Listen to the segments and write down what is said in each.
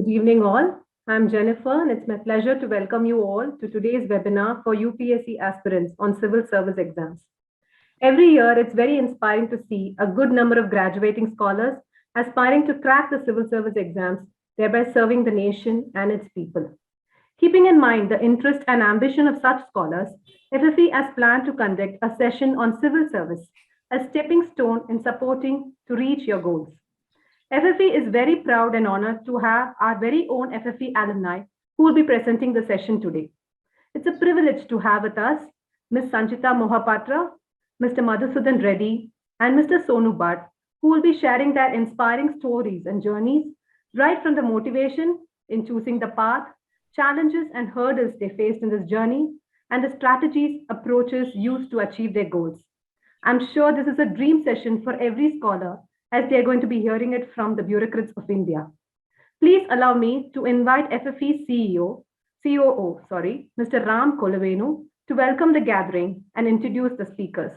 Good evening, all. I'm Jennifer, and it's my pleasure to welcome you all to today's webinar for UPSC aspirants on civil service exams. Every year, it's very inspiring to see a good number of graduating scholars aspiring to crack the civil service exams, thereby serving the nation and its people. Keeping in mind the interest and ambition of such scholars, FFE has planned to conduct a session on civil service, a stepping stone in supporting to reach your goals. FFE is very proud and honored to have our very own FFE alumni who will be presenting the session today. It's a privilege to have with us Ms. Sanjita Mohapatra, Mr. Madhusudan Reddy, and Mr. Sonu Bhatt, who will be sharing their inspiring stories and journeys, right from the motivation in choosing the path, challenges and hurdles they faced in this journey, and the strategies, approaches used to achieve their goals. I'm sure this is a dream session for every scholar, as they are going to be hearing it from the bureaucrats of India. Please allow me to invite FFE COO, Mr. Ram Kolavenu, to welcome the gathering and introduce the speakers.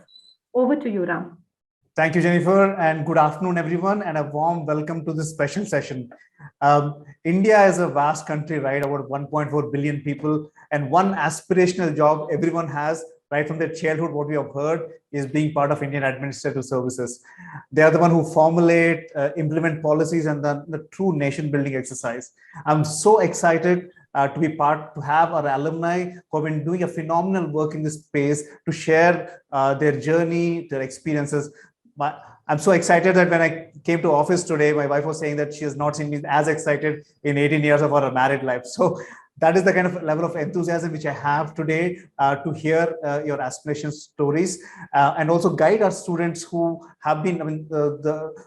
Over to you, Ram. Thank you, Jennifer, and good afternoon, everyone, and a warm welcome to this special session. India is a vast country, right? About 1.4 billion people, and one aspirational job everyone has right from their childhood, what we have heard, is being part of Indian administrative services. They are the one who formulate, implement policies, and the true nation building exercise. I'm so excited to have our alumni who have been doing a phenomenal work in this space to share their journey, their experiences. I'm so excited that when I came to office today, my wife was saying that she has not seen me as excited in 18 years of our married life. So that is the kind of level of enthusiasm which I have today to hear your aspiration stories and also guide our students who have been,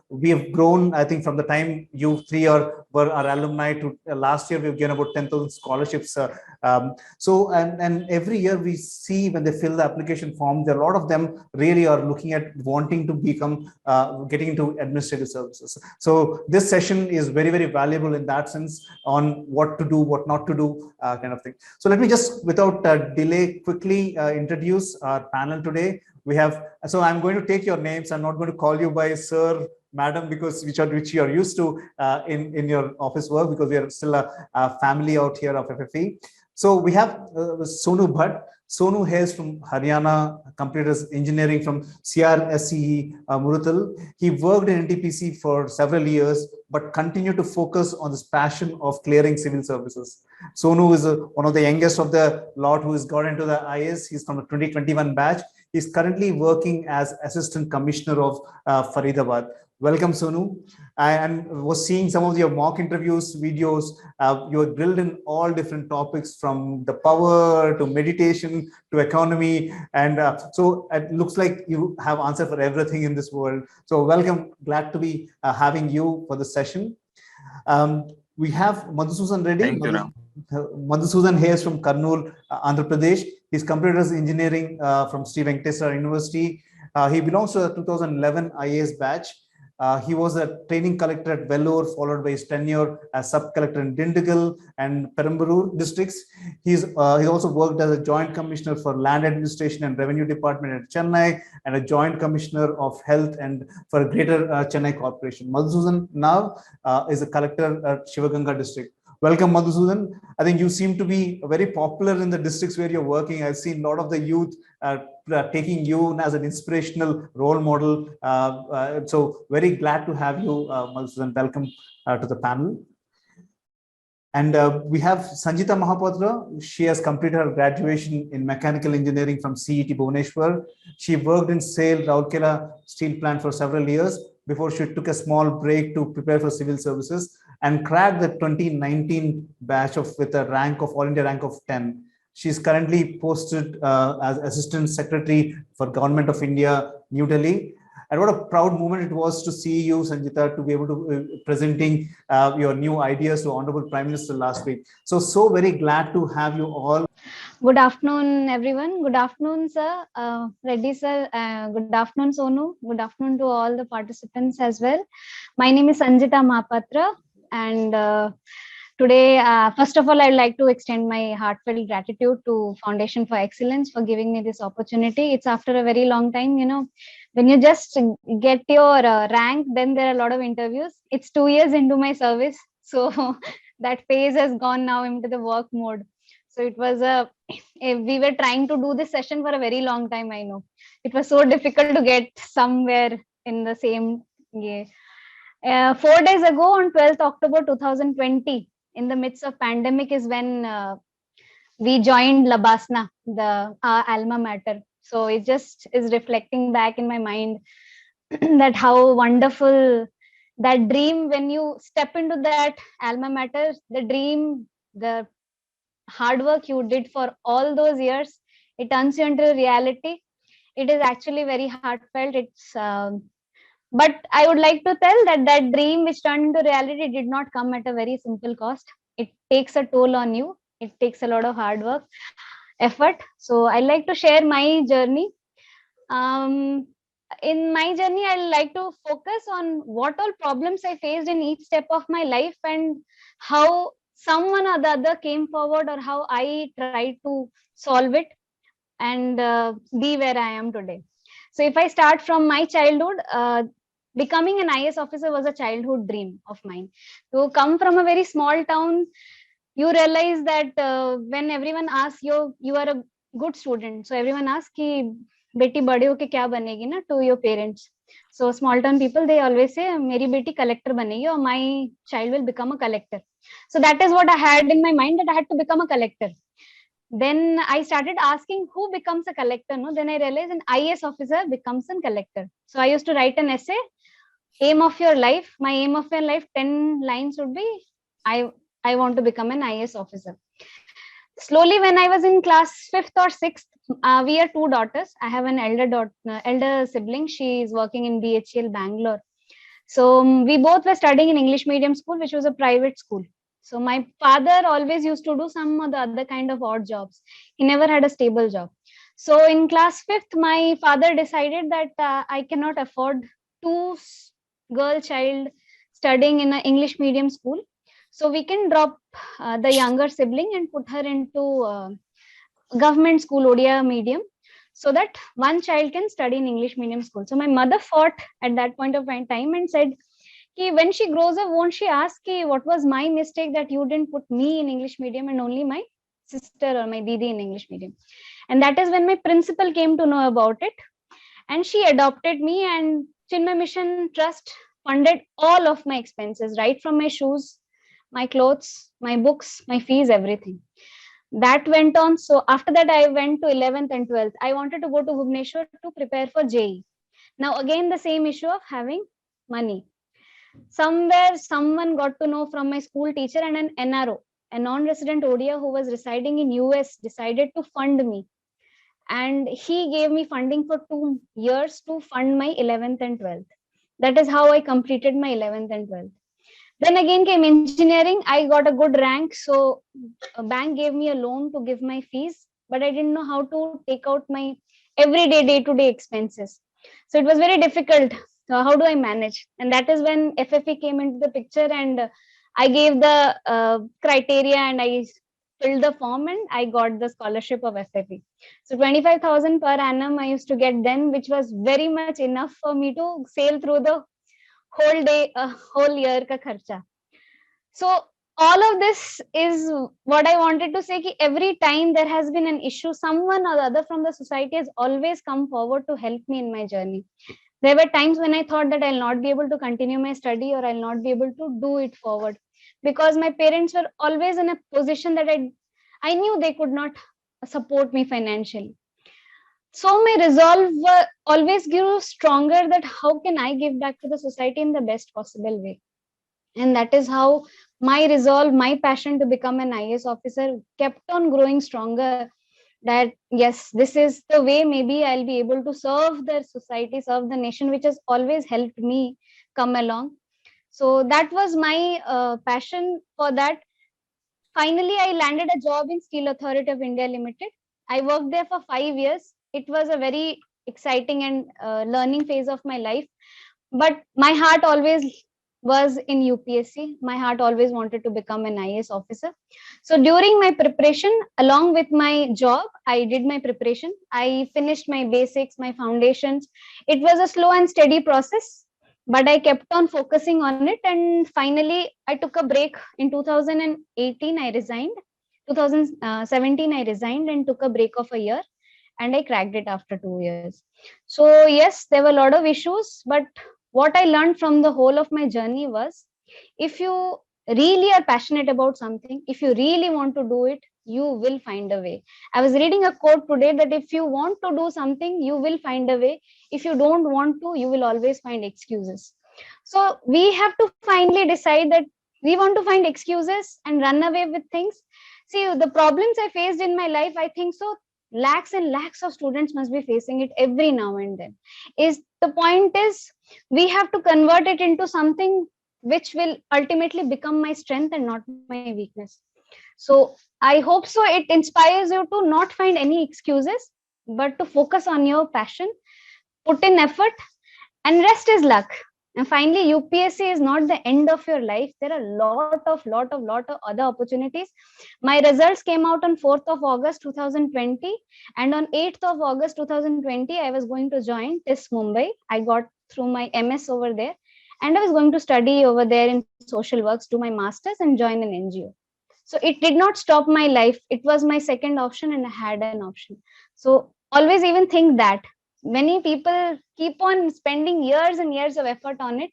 we have grown, I think, from the time you three were our alumni to last year, we've given about 10,000 scholarships. And every year we see when they fill the application form, there are a lot of them really are looking at wanting to become, getting into administrative services. So this session is very, very valuable in that sense on what to do, what not to do, kind of thing. So let me just, without delay, quickly introduce our panel today. We have, so I'm going to take your names. I'm not going to call you by sir, madam, because which you are used to in your office work, because we are still a family out here of FFE. So we have Sonu Bhatt. Sonu hails from Haryana, completed his engineering from CRSE Muruthal. He worked in NTPC for several years, but continued to focus on this passion of clearing civil services. Sonu is one of the youngest of the lot who has got into the IS. He's from the 2021 batch. He's currently working as Assistant Commissioner of Faridabad. Welcome, Sonu. And was seeing some of your mock interviews, videos. You are drilled in all different topics, from the power to meditation to economy. And so it looks like you have answer for everything in this world. So welcome, glad to be having you for the session. We have Madhusudan Reddy. Thank you, Ram. Madhusudan hails from Kurnool, Andhra Pradesh. He's completed his engineering from Sri Venkateswara University. He belongs to the 2011 IAS batch. He was a training collector at Vellore, followed by his tenure as sub-collector in Dindigul and Perambur districts. He also worked as a joint commissioner for land administration and revenue department at Chennai, and a joint commissioner of health and for Greater Chennai Corporation. Madhusudan now is a collector at Sivagangai district. Welcome, Madhusudan. I think you seem to be very popular in the districts where you're working. I've seen a lot of the youth taking you as an inspirational role model. So very glad to have you, Madhusudan. Welcome to the panel. And we have Sanjita Mohapatra. She has completed her graduation in mechanical engineering from CET Bhubaneswar. She worked in SAIL Rourkela steel plant for several years before she took a small break to prepare for civil services and cracked the 2019 batch with a rank of All India rank of 10. She's currently posted as Assistant Secretary for Government of India, New Delhi. And what a proud moment it was to see you, Sanjita, to be able to presenting your new ideas to Honorable Prime Minister last week. So very glad to have you all. Good afternoon, everyone. Good afternoon, sir. Reddy, sir. Good afternoon, Sonu. Good afternoon to all the participants as well. My name is Sanjita Mohapatra, and today, first of all, I'd like to extend my heartfelt gratitude to Foundation for Excellence for giving me this opportunity. It's after a very long time, you know, when you just get your rank, then there are a lot of interviews. It's 2 years into my service. So that phase has gone now into the work mode. So it was we were trying to do this session for a very long time. I know it was so difficult to get somewhere in the same. Yeah. 4 days ago, on 12th October 2020, in the midst of pandemic, is when we joined Labasna, the alma mater. So it just is reflecting back in my mind that how wonderful that dream, when you step into that alma mater, the dream, the hard work you did for all those years, it turns you into reality. It is actually very heartfelt. It's but I would like to tell that that dream which turned into reality did not come at a very simple cost. It takes a toll on you. It takes a lot of hard work, effort. So I like to share my journey. In my journey, I like to focus on what all problems I faced in each step of my life, and how someone or the other came forward, or how I tried to solve it and be where I am today. So if I start from my childhood, becoming an IS officer was a childhood dream of mine. To come from a very small town, you realize that when everyone asks you are a good student, so everyone asks ki beti bade hoke kya banegi na, to your parents. So small town people, they always say meri beti collector banegi, or my child will become a collector. So that is what I had in my mind, that I had to become a collector. Then I started asking who becomes a collector. No, then I realized an IS officer becomes a collector. So I used to write an essay, aim of your life. My aim of your life, 10 lines would be, I want to become an IS officer. Slowly, when I was in class 5th or 6th, we are two daughters. I have an elder sibling. She is working in BHEL Bangalore. So we both were studying in English medium school, which was a private school. So my father always used to do some of the other kind of odd jobs. He never had a stable job. So in class 5th, my father decided that I cannot afford two girl child studying in an English medium school. So we can drop the younger sibling and put her into government school, Odia medium, so that one child can study in English medium school. So my mother fought at that point of time and said, when she grows up, won't she ask what was my mistake that you didn't put me in English medium and only my sister or my didi in English medium? And that is when my principal came to know about it, and she adopted me, and Chinmay Mission Trust funded all of my expenses, right from my shoes, my clothes, my books, my fees, everything. That went on. So after that, I went to 11th and 12th. I wanted to go to Bhubaneswar to prepare for JEE. Now again, the same issue of having money. Somewhere someone got to know from my school teacher, and an NRO, a non-resident ODA who was residing in US, decided to fund me. And he gave me funding for 2 years to fund my 11th and 12th. That is how I completed my 11th and 12th. Then again came engineering. I got a good rank. So a bank gave me a loan to give my fees, but I didn't know how to take out my everyday day-to-day expenses. So it was very difficult. So how do I manage? And that is when FFE came into the picture, and I gave the criteria, and I filled the form, and I got the scholarship of FFE. So 25,000 per annum I used to get then, which was very much enough for me to sail through the whole day, whole year ka kharcha. So all of this is what I wanted to say, ki every time there has been an issue, someone or the other from the society has always come forward to help me in my journey. There were times when I thought that I'll not be able to continue my study, or I'll not be able to do it forward, because my parents were always in a position that I knew they could not support me financially. So my resolve always grew stronger, that how can I give back to the society in the best possible way? And that is how my resolve, my passion to become an IS officer kept on growing stronger. That yes, this is the way maybe I'll be able to serve the society, serve the nation, which has always helped me come along. So that was my passion for that. Finally, I landed a job in Steel Authority of India Limited. I worked there for 5 years. It was a very exciting and learning phase of my life. But my heart always was in UPSC. My heart always wanted to become an IAS officer. So during my preparation, along with my job, I did my preparation. I finished my basics, my foundations. It was a slow and steady process. but I kept on focusing on it, and finally I took a break. In 2018 I resigned. 2017 I resigned and took a break of a year, and I cracked it after 2 years. So yes, there were a lot of issues, but what I learned from the whole of my journey was, if you really are passionate about something, if you really want to do it, you will find a way. I was reading a quote today that if you want to do something, you will find a way. If you don't want to, you will always find excuses. So we have to finally decide that we want to find excuses and run away with things. See, the problems I faced in my life, I think so lakhs and lakhs of students must be facing it every now and then. Is the point is, we have to convert it into something which will ultimately become my strength and not my weakness. So I hope so it inspires you to not find any excuses, but to focus on your passion, put in effort, and rest is luck. And finally, UPSC is not the end of your life. There are lot of other opportunities. My results came out on 4th of August 2020, and on 8th of August 2020, I was going to join TIS Mumbai. I got through my MS over there, and I was going to study over there in social works, do my masters, and join an NGO. So it did not stop my life. It was my second option, and I had an option. So always even think that many people keep on spending years and years of effort on it.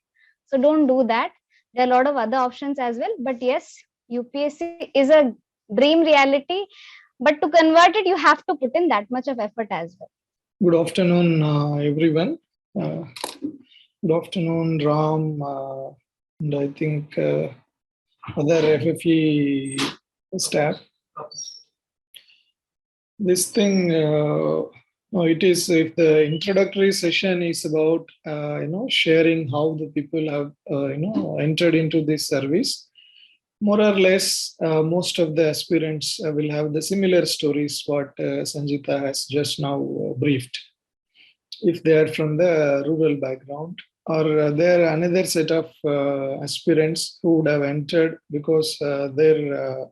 So don't do that. There are a lot of other options as well. But yes, UPSC is a dream reality. But to convert it, you have to put in that much of effort as well. Good afternoon, everyone. Good afternoon, Ram, and I think other FFE staff. This thing, it is, if the introductory session is about sharing how the people have entered into this service, more or less most of the aspirants will have the similar stories what Sanjita has just now briefed, if they are from the rural background, or there are another set of aspirants who would have entered because their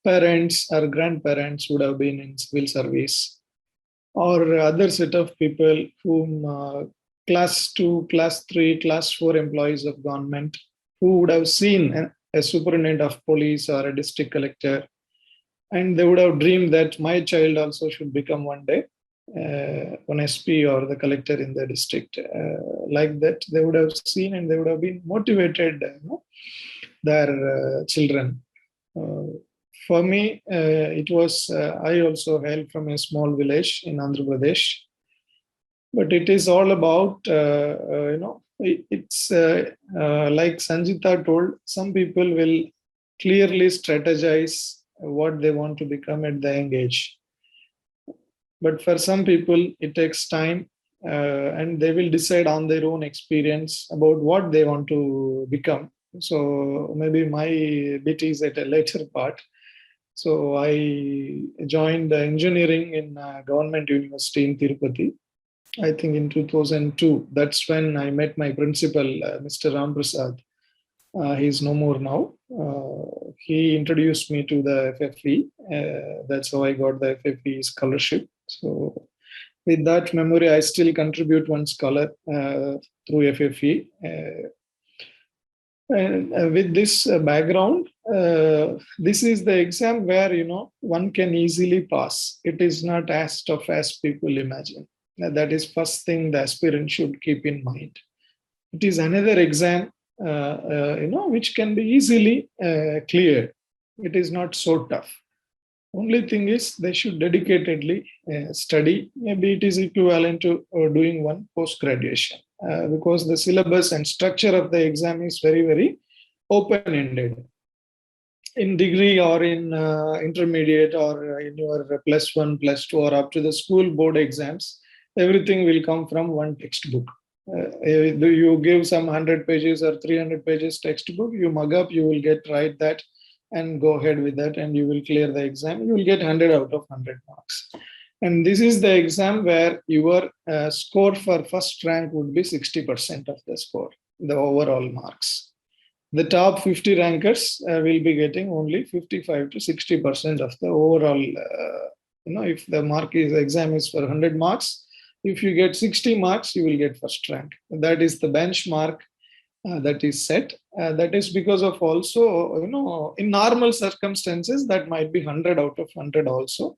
parents or grandparents would have been in civil service, or other set of people whom class 2, class 3, class 4 employees of government who would have seen a superintendent of police or a district collector, and they would have dreamed that my child also should become one day an SP or the collector in the district. Like that, they would have seen and they would have been motivated their children. For me, it was, I also hail from a small village in Andhra Pradesh, but it is all about, it's like Sanjita told, some people will clearly strategize what they want to become at the young age. But for some people, it takes time and they will decide on their own experience about what they want to become. So maybe my bit is at a later part. So I joined engineering in government university in Tirupati, I think in 2002. That's when I met my principal, Mr. Ram Prasad. He's no more now. He introduced me to the FFE. That's how I got the FFE scholarship. So with that memory, I still contribute one scholar through FFE. And with this background, this is the exam where, one can easily pass. It is not as tough as people imagine. That is first thing the aspirant should keep in mind. It is another exam, which can be easily cleared. It is not so tough. Only thing is they should dedicatedly study. Maybe it is equivalent to doing one post-graduation because the syllabus and structure of the exam is very, very open-ended. In degree or in intermediate or in your +1, +2 or up to the school board exams, everything will come from one textbook. You give some 100 pages or 300 pages textbook, you mug up, you will write that and go ahead with that and you will clear the exam. You will get 100 out of 100 marks. And this is the exam where your score for first rank would be 60% of the score, the overall marks. The top 50 rankers will be getting only 55 to 60% of the overall, if the exam is for 100 marks, if you get 60 marks, you will get first rank. That is the benchmark that is set. That is because of also, in normal circumstances, that might be 100 out of 100 also.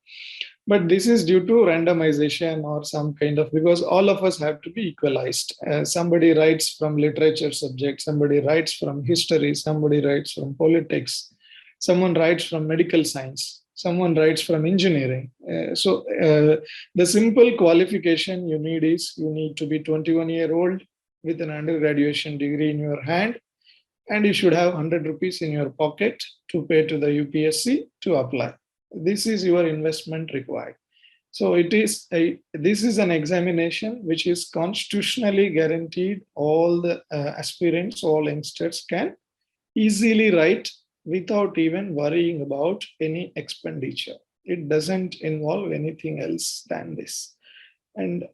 But this is due to randomization or some kind of, because all of us have to be equalized. Somebody writes from literature subject, somebody writes from history, somebody writes from politics, someone writes from medical science, someone writes from engineering. The simple qualification you need is you need to be 21-year-old with an undergraduation degree in your hand, and you should have 100 rupees in your pocket to pay to the UPSC to apply. This is your investment required. So this is an examination which is constitutionally guaranteed. All the aspirants, all youngsters can easily write without even worrying about any expenditure. It doesn't involve anything else than this. And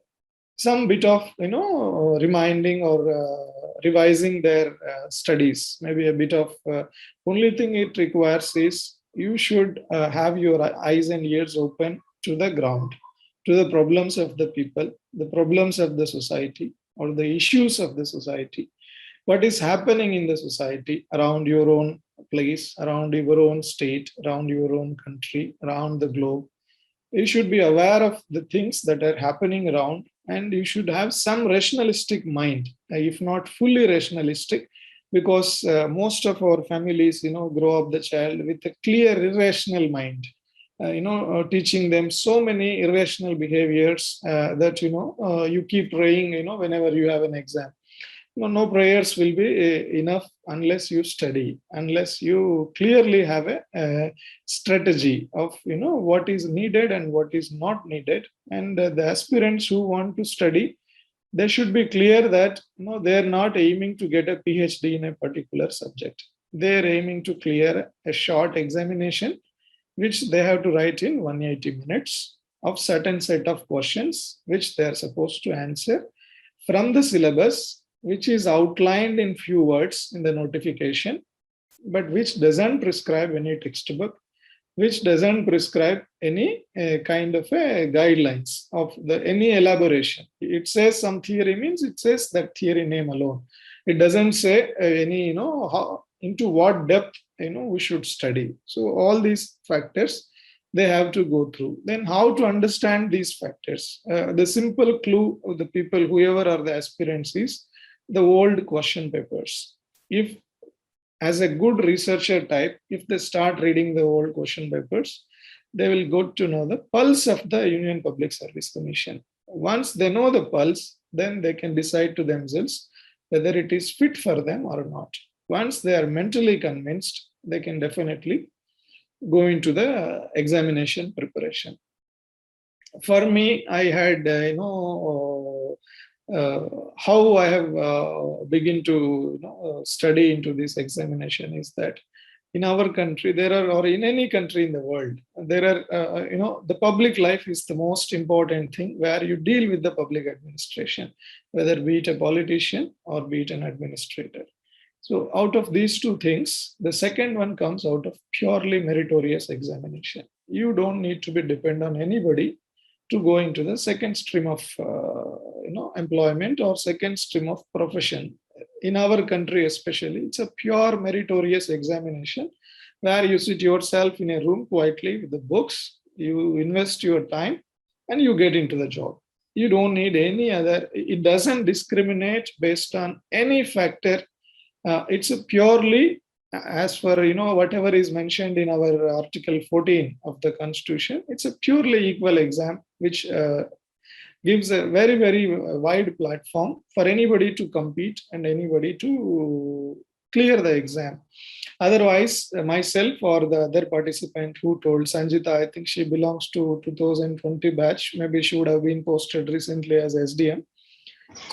some bit of reminding or revising their studies, maybe a bit of only thing it requires is you should have your eyes and ears open to the ground, to the problems of the people, the problems of the society, or the issues of the society. What is happening in the society around your own place, around your own state, around your own country, around the globe. You should be aware of the things that are happening around, and you should have some rationalistic mind, if not fully rationalistic, because most of our families, grow up the child with a clear irrational mind, teaching them so many irrational behaviors that, you keep praying, whenever you have an exam. No prayers will be enough unless you study, unless you clearly have a strategy of what is needed and what is not needed. And the aspirants who want to study, they should be clear that they're not aiming to get a PhD in a particular subject. They're aiming to clear a short examination, which they have to write in 180 minutes of certain set of questions, which they're supposed to answer from the syllabus, which is outlined in few words in the notification, but which doesn't prescribe any textbook, which doesn't prescribe any kind of guidelines of any elaboration. It says some theory means it says that theory name alone. It doesn't say any, how, into what depth, we should study. So all these factors, they have to go through. Then how to understand these factors? The simple clue of the people, whoever are the aspirants, is the old question papers. If, as a good researcher type, if they start reading the old question papers, they will get to know the pulse of the Union Public Service Commission. Once they know the pulse, then they can decide to themselves whether it is fit for them or not. Once they are mentally convinced, they can definitely go into the examination preparation. For me, I had, how I have begun to study into this examination is that in our country, there are, or in any country in the world, there are, the public life is the most important thing where you deal with the public administration, whether be it a politician or be it an administrator. So out of these two things, the second one comes out of purely meritorious examination. You don't need to be dependent on anybody to go into the second stream of employment or second stream of profession. In our country especially, it's a pure meritorious examination where you sit yourself in a room quietly with the books, you invest your time, and you get into the job. You don't need any other, it doesn't discriminate based on any factor. It's a purely, as for whatever is mentioned in our Article 14 of the Constitution, it's a purely equal exam, which gives a very, very wide platform for anybody to compete and anybody to clear the exam. Otherwise, myself or the other participant who told, Sanjita, I think she belongs to 2020 batch, maybe she would have been posted recently as SDM.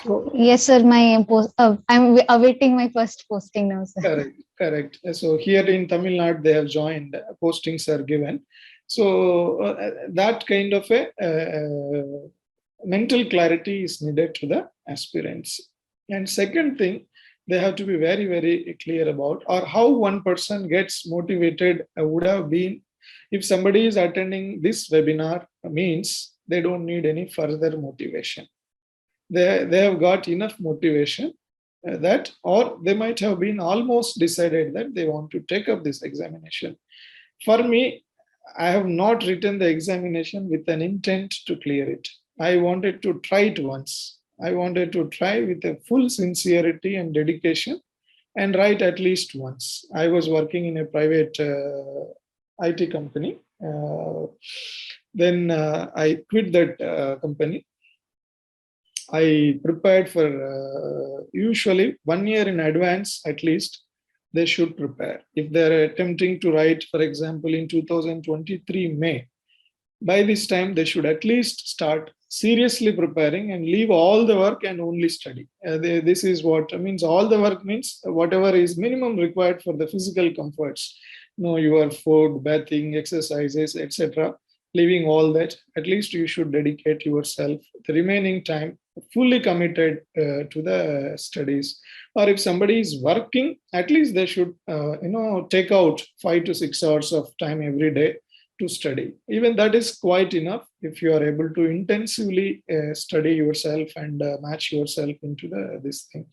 So, yes, sir. I'm awaiting my first posting now, sir. Correct. So here in Tamil Nadu, they have joined. Postings are given. So that kind of a mental clarity is needed to the aspirants. And second thing, they have to be very, very clear about, or how one person gets motivated would have been, if somebody is attending this webinar, means they don't need any further motivation. They have got enough motivation that, or they might have been almost decided that they want to take up this examination. For me, I have not written the examination with an intent to clear it. I wanted to try it once. I wanted to try with a full sincerity and dedication and write at least once. I was working in a private IT company. Then I quit that company. I prepared for usually 1 year in advance, at least they should prepare. If they're attempting to write, for example, in 2023 May, by this time they should at least start seriously preparing and leave all the work and only study. This is what means. All the work means whatever is minimum required for the physical comforts, your food, bathing, exercises, etc. Leaving all that, at least you should dedicate yourself the remaining time fully committed to the studies. Or if somebody is working, at least they should take out 5 to 6 hours of time every day to study. Even that is quite enough if you are able to intensively study yourself and match yourself into this thing.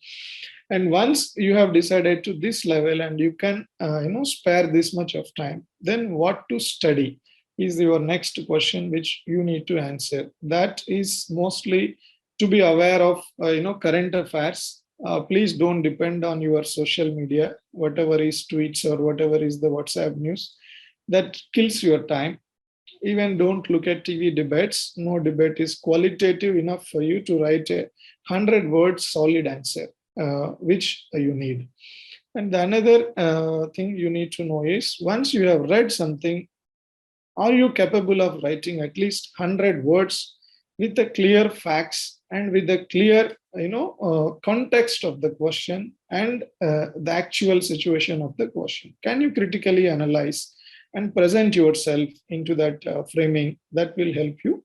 And once you have decided to this level and you can spare this much of time, then what to study is your next question, which you need to answer. That is mostly to be aware of current affairs. Please don't depend on your social media, whatever is tweets or whatever is the WhatsApp news. That kills your time. Even don't look at TV debates. No debate is qualitative enough for you to write a 100-word solid answer, which you need. And the another thing you need to know is, once you have read something, are you capable of writing at least 100 words with the clear facts and with the clear context of the question and the actual situation of the question? Can you critically analyze and present yourself into that framing? That will help you.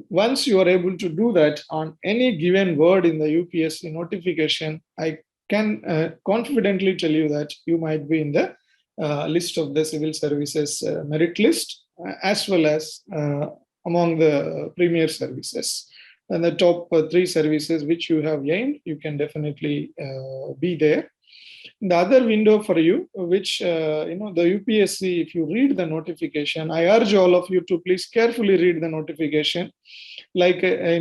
Once you are able to do that on any given word in the UPSC notification, I can confidently tell you that you might be in the list of the civil services merit list, as well as among the premier services. And the top 3 services which you have aimed, you can definitely be there. The other window for you, which the UPSC, if you read the notification, I urge all of you to please carefully read the notification, like a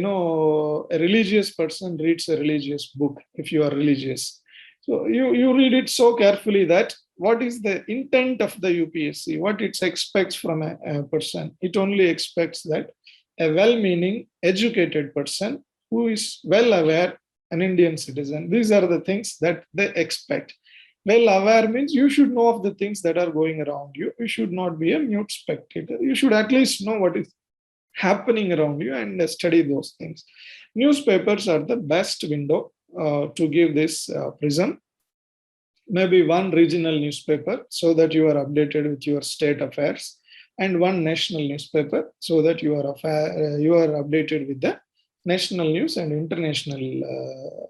religious person reads a religious book. If you are religious, so you read it so carefully that what is the intent of the UPSC, what it expects from a person. It only expects that a well-meaning, educated person who is well aware, an Indian citizen. These are the things that they expect. Well aware means you should know of the things that are going around you. You should not be a mute spectator. You should at least know what is happening around you and study those things. Newspapers are the best window to give this prism. Maybe one regional newspaper so that you are updated with your state affairs, and one national newspaper so that you are updated with the national news and international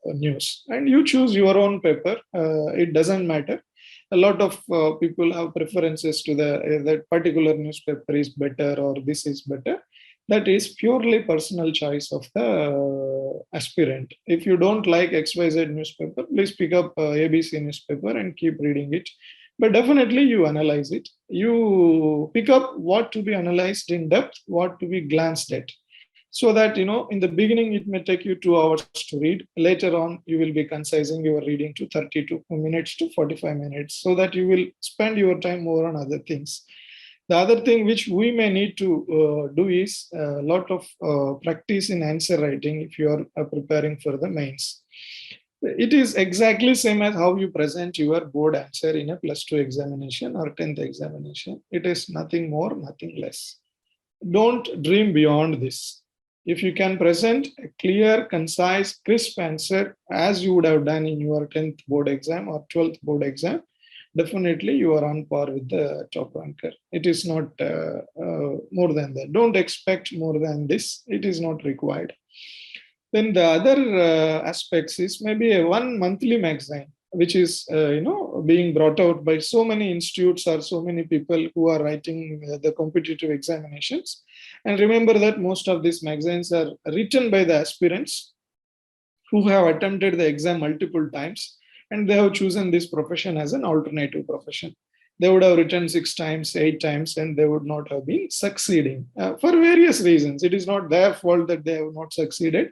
news. And you choose your own paper. It doesn't matter. A lot of people have preferences to that particular newspaper is better or this is better. That is purely personal choice of the aspirant. If you don't like XYZ newspaper, please pick up ABC newspaper and keep reading it. But definitely you analyze it. You pick up what to be analyzed in depth, what to be glanced at. So that, in the beginning, it may take you 2 hours to read. Later on, you will be concising your reading to 32 minutes to 45 minutes, so that you will spend your time more on other things. The other thing which we may need to do is a lot of practice in answer writing if you are preparing for the mains. It is exactly same as how you present your board answer in a +2 examination or 10th examination. It is nothing more, nothing less. Don't dream beyond this. If you can present a clear, concise, crisp answer as you would have done in your 10th board exam or 12th board exam, definitely you are on par with the top ranker. It is not more than that. Don't expect more than this. It is not required. Then the other aspects is maybe a 1 monthly magazine, which is being brought out by so many institutes or so many people who are writing the competitive examinations. And remember that most of these magazines are written by the aspirants who have attempted the exam multiple times and they have chosen this profession as an alternative profession. They would have written 6 times, 8 times, and they would not have been succeeding for various reasons. It is not their fault that they have not succeeded.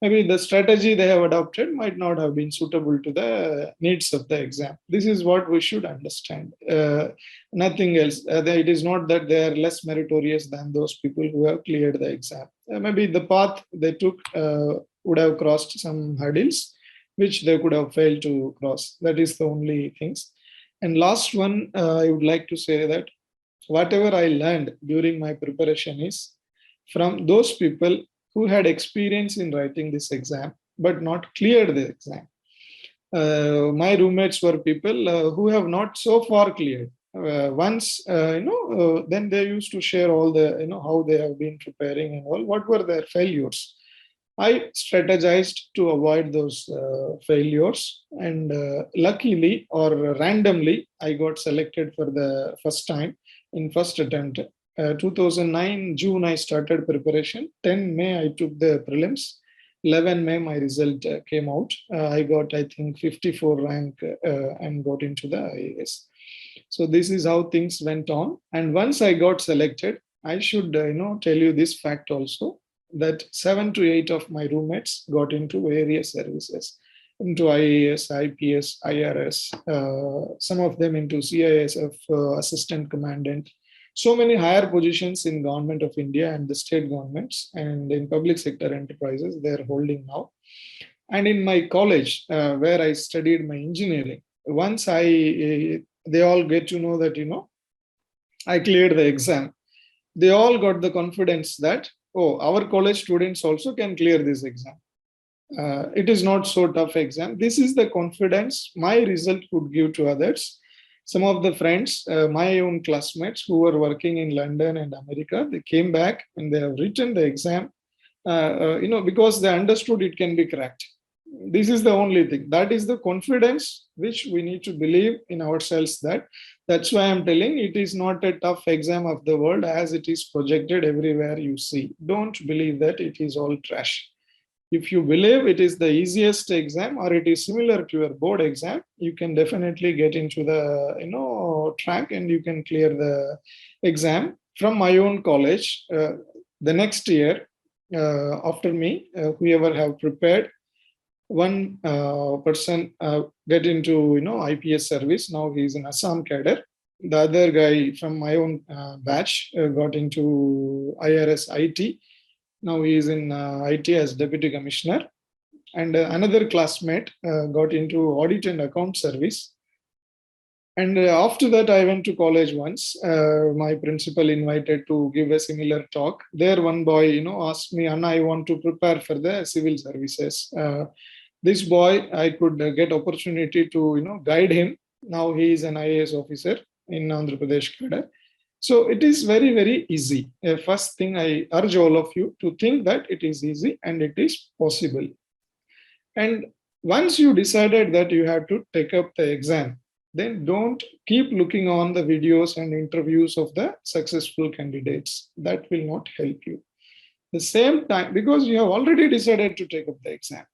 Maybe the strategy they have adopted might not have been suitable to the needs of the exam. This is what we should understand. Nothing else. It is not that they are less meritorious than those people who have cleared the exam. Maybe the path they took would have crossed some hurdles, which they could have failed to cross. That is the only things. And last one, I would like to say that whatever I learned during my preparation is from those people who had experience in writing this exam, but not cleared the exam. My roommates were people who have not so far cleared. Then they used to share all the, how they have been preparing and all, what were their failures. I strategized to avoid those failures, and luckily or randomly, I got selected for the first time in first attempt. 2009 June, I started preparation. 10 May, I took the prelims. 11 May, my result came out. I got, I think, 54 rank and got into the IAS. So this is how things went on. And once I got selected, I should, tell you this fact also, that 7 to 8 of my roommates got into various services, into IAS, IPS, IRS, some of them into CISF, assistant commandant, so many higher positions in government of India and the state governments and in public sector enterprises they're holding now. And in my college, where I studied my engineering, once they all get to know that, I cleared the exam, they all got the confidence that, oh, our college students also can clear this exam. It is not so tough exam. This is the confidence my result could give to others. Some of the friends, my own classmates who were working in London and America, they came back and they have written the exam, because they understood it can be cracked. This is the only thing. That is the confidence which we need to believe in ourselves. That's why I'm telling it is not a tough exam of the world as it is projected everywhere you see. Don't believe that it is all trash. If you believe it is the easiest exam or it is similar to your board exam, you can definitely get into the track and you can clear the exam. From my own college, the next year after me, whoever have prepared, one person get into IPS service. Now he is in Assam cadre. The other guy from my own batch got into IRS IT. Now he is in IT as deputy commissioner. And another classmate got into audit and account service. And after that, I went to college once. My principal invited to give a similar talk. There, one boy, asked me, Anna, I want to prepare for the civil services. This boy, I could get opportunity to, guide him. Now he is an IAS officer in Andhra Pradesh cadre. So it is very, very easy. First thing, I urge all of you to think that it is easy and it is possible. And once you decided that you have to take up the exam, then don't keep looking on the videos and interviews of the successful candidates. That will not help you. The same time, because you have already decided to take up the exam.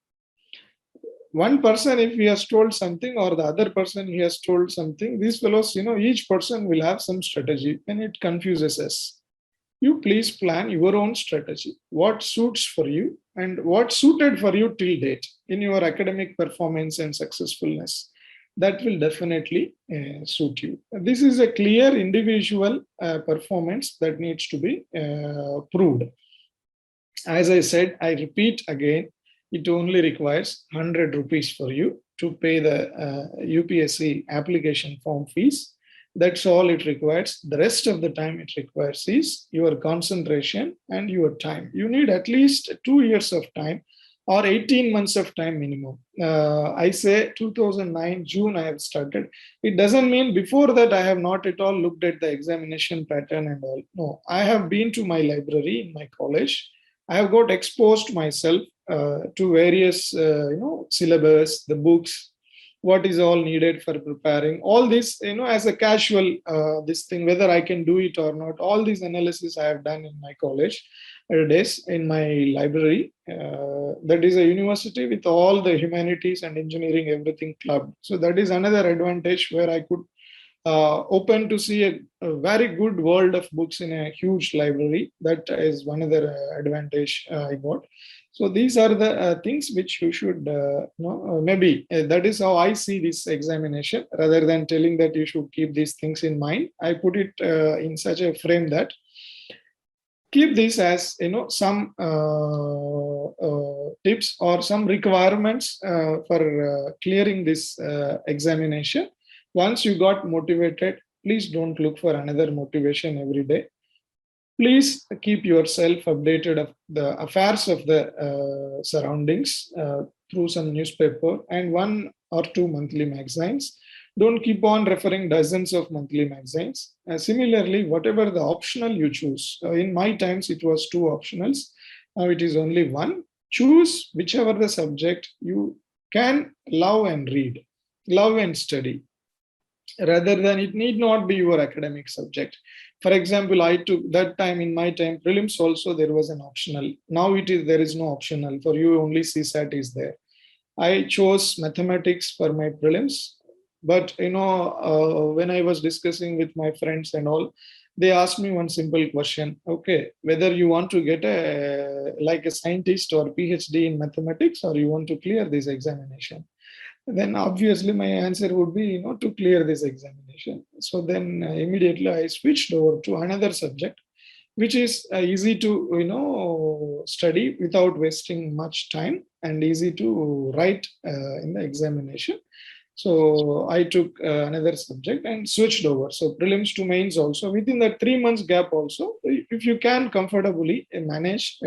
One person, if he has told something, or the other person, he has told something, these fellows, each person will have some strategy and it confuses us. You please plan your own strategy, what suits for you and what suited for you till date in your academic performance and successfulness. That will definitely suit you. This is a clear individual performance that needs to be proved. As I said, I repeat again, it only requires 100 rupees for you to pay the UPSC application form fees. That's all it requires. The rest of the time it requires is your concentration and your time. You need at least 2 years of time or 18 months of time minimum. I say 2009 June I have started. It doesn't mean before that I have not at all looked at the examination pattern and all. No, I have been to my library in my college. I have got exposed myself to various syllabus, the books, what is all needed for preparing all this, as a casual this thing, whether I can do it or not. All these analysis I have done in my college days, in my library. That is a university with all the humanities and engineering, everything clubbed. So that is another advantage where I could open to see a very good world of books in a huge library. That is one other advantage I got. So these are the things which you should know. Maybe that is how I see this examination. Rather than telling that you should keep these things in mind, I put it in such a frame that keep this as some tips or some requirements for clearing this examination. Once you got motivated, please don't look for another motivation every day. Please keep yourself updated of the affairs of the surroundings through some newspaper and 1 or 2 monthly magazines. Don't keep on referring dozens of monthly magazines. Similarly, whatever the optional you choose, in my times it was 2 optionals. Now it is only 1. Choose whichever the subject you can love and read, love and study, rather than it need not be your academic subject. For example, I took that time, in my time, prelims also there was an optional. Now there is no optional. For you, only CSAT is there. I chose mathematics for my prelims. But, when I was discussing with my friends and all, they asked me one simple question. Okay, whether you want to get like a scientist or PhD in mathematics, or you want to clear this examination? Then obviously my answer would be, to clear this examination. So then immediately I switched over to another subject, which is easy to, study without wasting much time, and easy to write in the examination. So I took another subject and switched over. So prelims to mains also, within that 3 months gap also, if you can comfortably manage,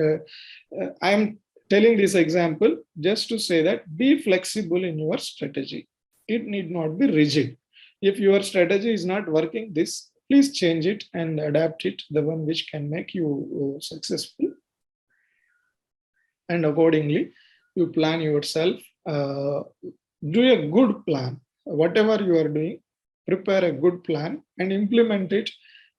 I'm telling this example just to say that be flexible in your strategy. It need not be rigid. If your strategy is not working, please change it and adapt it, the one which can make you successful. And accordingly, you plan yourself. Do a good plan. Whatever you are doing, prepare a good plan and implement it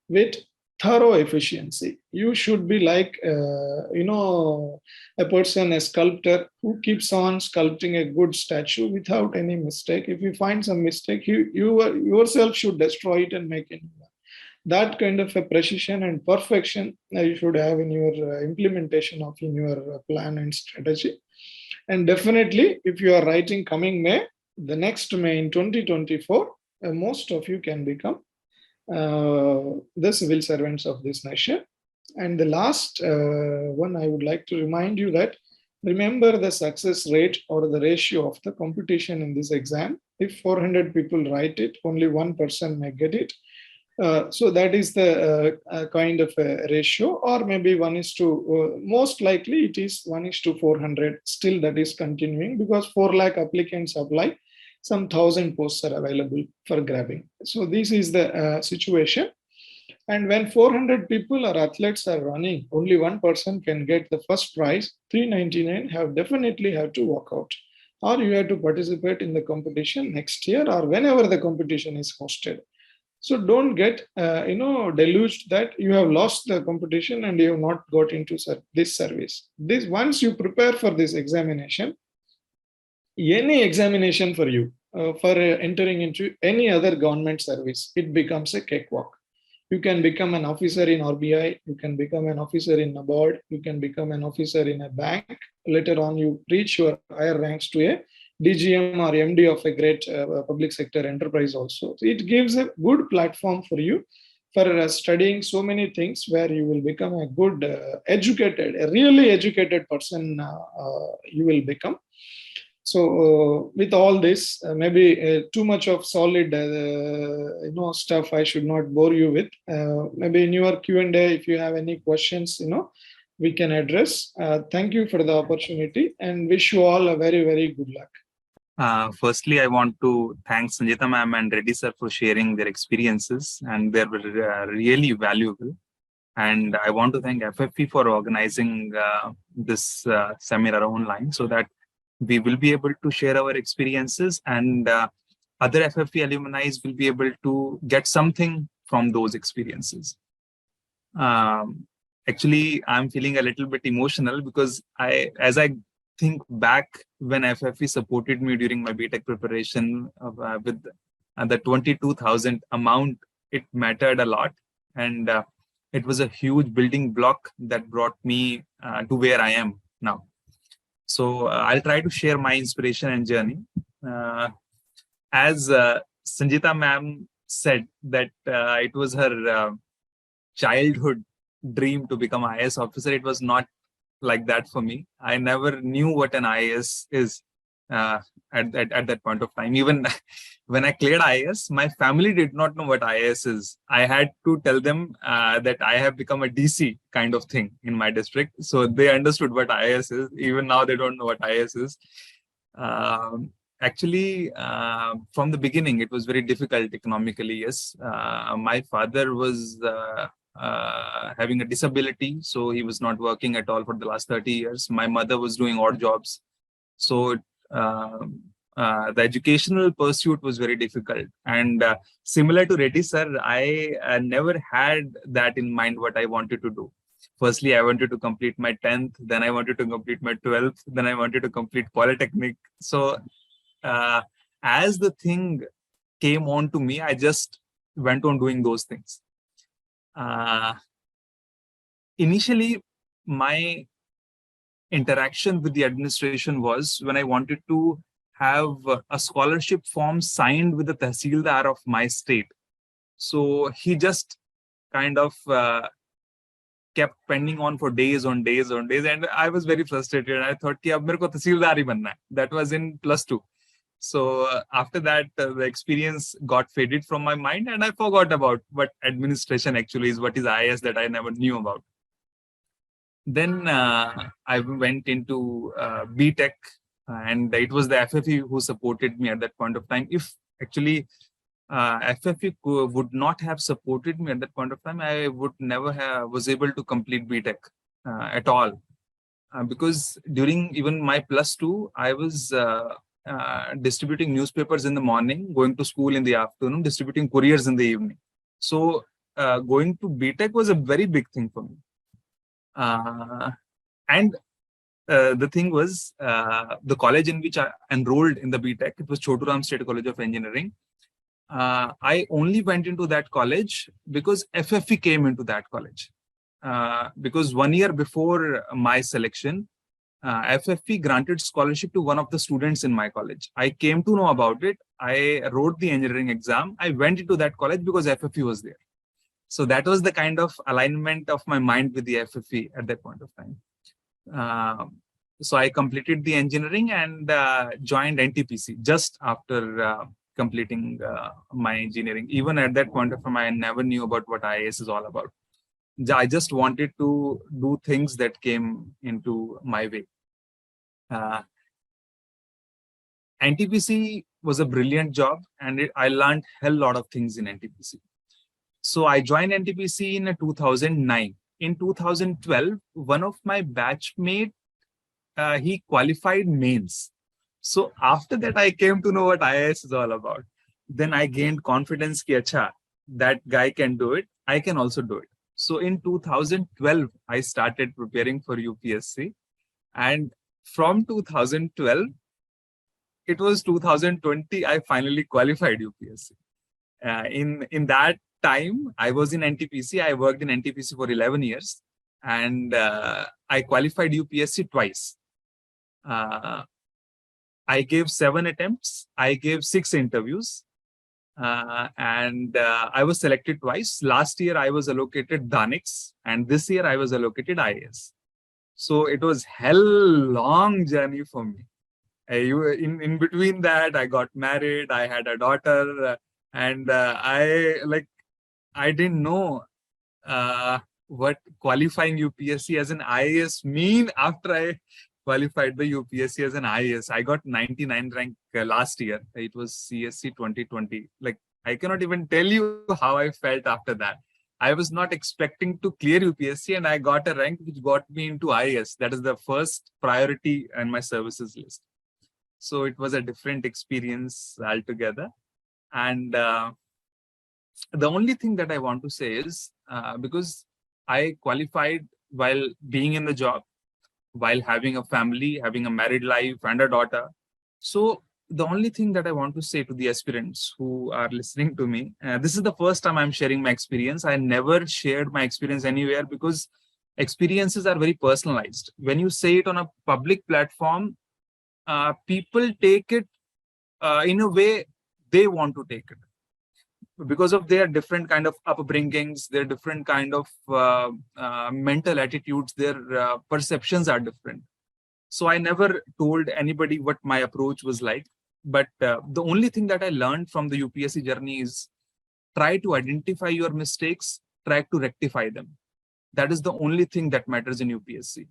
with thorough efficiency. You should be like, a person, a sculptor who keeps on sculpting a good statue without any mistake. If you find some mistake, you yourself should destroy it and make it. That kind of a precision and perfection you should have in your implementation of in your plan and strategy. And definitely, if you are writing coming May, the next May in 2024, most of you can become the civil servants of this nation. And the last one, I would like to remind you that remember the success rate or the ratio of the competition in this exam. If 400 people write it, only 1 person may get it. So that is the kind of a ratio, or maybe 1:, most likely it is 1:400. Still that is continuing, because 4 lakh applicants apply, some 1,000 posts are available for grabbing. So this is the situation. And when 400 people or athletes are running, only 1 person can get the first prize. 399 definitely have to walk out, or you have to participate in the competition next year or whenever the competition is hosted. So don't get deluged that you have lost the competition and you have not got into this service. Once you prepare for this examination, any examination for you for entering into any other government service, it becomes a cakewalk. You can become an officer in RBI, you can become an officer in NABARD, you can become an officer in a bank. Later on, you reach your higher ranks to a DGM or MD of a great public sector enterprise also. So it gives a good platform for you for studying so many things, where you will become a good a really educated person you will become. So with all this, maybe too much of solid stuff I should not bore you with. Maybe in your Q&A, if you have any questions, we can address. Thank you for the opportunity and wish you all a very, very good luck. Firstly, I want to thank Sanjita ma'am and Reddy sir for sharing their experiences, and they were really valuable. And I want to thank FFE for organizing this seminar online, so that We will be able to share our experiences, and other FFE alumni will be able to get something from those experiences. Actually, I'm feeling a little bit emotional because as I think back when FFE supported me during my BTech preparation with the 22,000 amount, it mattered a lot. And it was a huge building block that brought me to where I am now. So I'll try to share my inspiration and journey. As Sanjita ma'am said that it was her childhood dream to become an IAS officer, it was not like that for me. I never knew what an IAS is at that point of time. Even when I cleared IAS, my family did not know what IAS is. I had to tell them that I have become a DC kind of thing in my district. So they understood what IAS is. Even now, they don't know what IAS is. Actually, from the beginning, it was very difficult economically. Yes, my father was having a disability, so he was not working at all for the last 30 years. My mother was doing odd jobs, so the educational pursuit was very difficult. And similar to Reddy sir, I never had that in mind what I wanted to do. Firstly, I wanted to complete my 10th, then I wanted to complete my 12th, then I wanted to complete Polytechnic. So as the thing came on to me, I just went on doing those things. Initially, my interaction with the administration was when I wanted to have a scholarship form signed with the Tehsildar of my state. So he just kind of kept pending on for days on days on days. And I was very frustrated. I thought, ki ab mere ko Tehsildar hi banna hai. That was in +2. So after that, the experience got faded from my mind and I forgot about what administration actually is, what is IAS that I never knew about. Then I went into BTech, and it was the FFE who supported me at that point of time. If actually FFE would not have supported me at that point of time, I would never have was able to complete BTech at all. Because during even my +2, I was distributing newspapers in the morning, going to school in the afternoon, distributing couriers in the evening. So going to BTech was a very big thing for me. And the thing was, the college in which I enrolled in the BTech, it was Choturam State College of Engineering. I only went into that college because FFE came into that college. Because 1 year before my selection, FFE granted scholarship to one of the students in my college. I came to know about it. I wrote the engineering exam. I went into that college because FFE was there. So that was the kind of alignment of my mind with the FFE at that point of time. So I completed the engineering and joined NTPC just after completing my engineering. Even at that point of time, I never knew about what IAS is all about. I just wanted to do things that came into my way. NTPC was a brilliant job, and I learned a hell lot of things in NTPC. So I joined NTPC in 2009. In 2012, one of my batchmates, he qualified mains. So after that, I came to know what IAS is all about. Then I gained confidence ki acha, that guy can do it. I can also do it. So in 2012, I started preparing for UPSC. And from 2012, it was 2020, I finally qualified UPSC. In that time, I was in NTPC. I worked in NTPC for 11 years. And I qualified UPSC twice. I gave 7 attempts. I gave 6 interviews. And I was selected twice. Last year, I was allocated Danix. And this year, I was allocated IAS. So it was hell long journey for me. In between that, I got married. I had a daughter. And I didn't know what qualifying UPSC as an IAS mean after I qualified the UPSC as an IAS. I got 99 rank last year. It was CSC 2020. I cannot even tell you how I felt after that. I was not expecting to clear UPSC, and I got a rank which got me into IAS. That is the first priority in my services list. So it was a different experience altogether. And the only thing that I want to say is, because I qualified while being in the job, while having a family, having a married life and a daughter. So the only thing that I want to say to the aspirants who are listening to me, this is the first time I'm sharing my experience. I never shared my experience anywhere because experiences are very personalized. When you say it on a public platform, people take it in a way they want to take it, because of their different kind of upbringings, their different kind of mental attitudes, their perceptions are different. So I never told anybody what my approach was like. But the only thing that I learned from the UPSC journey is try to identify your mistakes, try to rectify them. That is the only thing that matters in UPSC.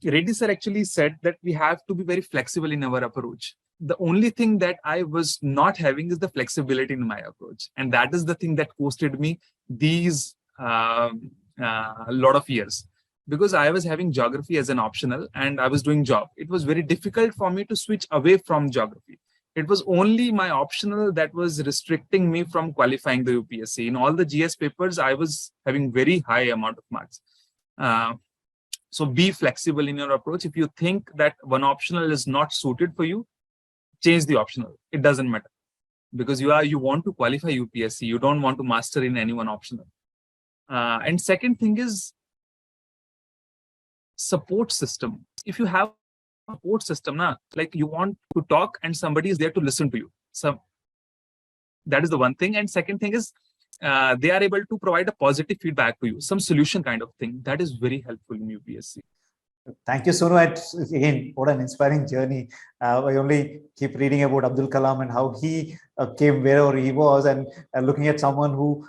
Reddy sir actually said that we have to be very flexible in our approach. The only thing that I was not having is the flexibility in my approach. And that is the thing that costed me these lot of years. Because I was having geography as an optional and I was doing job. It was very difficult for me to switch away from geography. It was only my optional that was restricting me from qualifying the UPSC. In all the GS papers, I was having very high amount of marks. So be flexible in your approach. If you think that one optional is not suited for you, change the optional. It doesn't matter, because you want to qualify UPSC. You don't want to master in any one optional. And second thing is support system. If you have a support system, like you want to talk and somebody is there to listen to you. So that is the one thing. And second thing is they are able to provide a positive feedback to you, some solution kind of thing. That is very helpful in UPSC. Thank you, Sonu. Again, what an inspiring journey. I only keep reading about Abdul Kalam and how he came wherever he was, and looking at someone who